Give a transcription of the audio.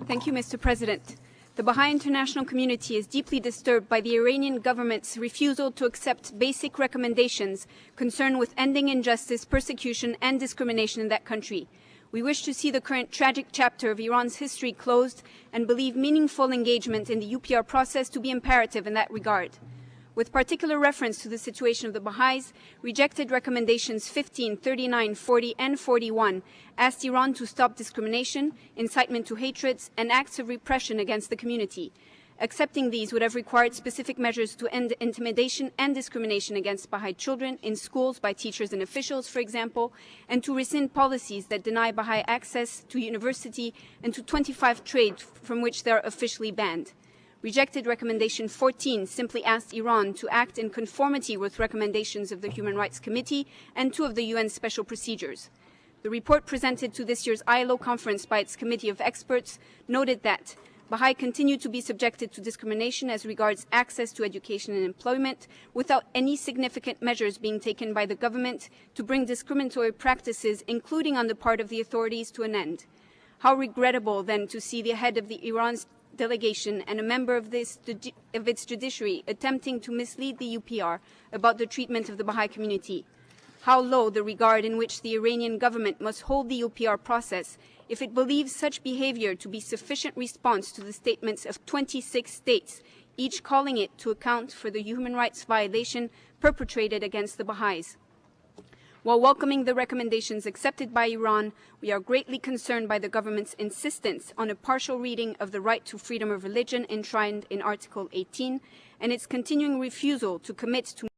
Thank you, Mr. President. The Baha'i international community is deeply disturbed by the Iranian government's refusal to accept basic recommendations concerned with ending injustice, persecution, and discrimination in that country. We wish to see the current tragic chapter of Iran's history closed and believe meaningful engagement in the UPR process to be imperative in that regard. With particular reference to the situation of the Baha'is, rejected recommendations 15, 39, 40, and 41 asked Iran to stop discrimination, incitement to hatreds, and acts of repression against the community. Accepting these would have required specific measures to end intimidation and discrimination against Baha'i children in schools by teachers and officials, for example, and to rescind policies that deny Baha'i access to university and to 25 trades from which they are officially banned. Rejected recommendation 14 simply asked Iran to act in conformity with recommendations of the Human Rights Committee and two of the UN special procedures. The report presented to this year's ILO conference by its committee of experts noted that Baha'i continue to be subjected to discrimination as regards access to education and employment without any significant measures being taken by the government to bring discriminatory practices, including on the part of the authorities, to an end. How regrettable, then, to see the head of Iran's delegation and a member of its judiciary attempting to mislead the UPR about the treatment of the Baha'i community. How low the regard in which the Iranian government must hold the UPR process if it believes such behavior to be sufficient response to the statements of 26 states, each calling it to account for the human rights violation perpetrated against the Baha'is. While welcoming the recommendations accepted by Iran, we are greatly concerned by the government's insistence on a partial reading of the right to freedom of religion enshrined in Article 18 and its continuing refusal to commit to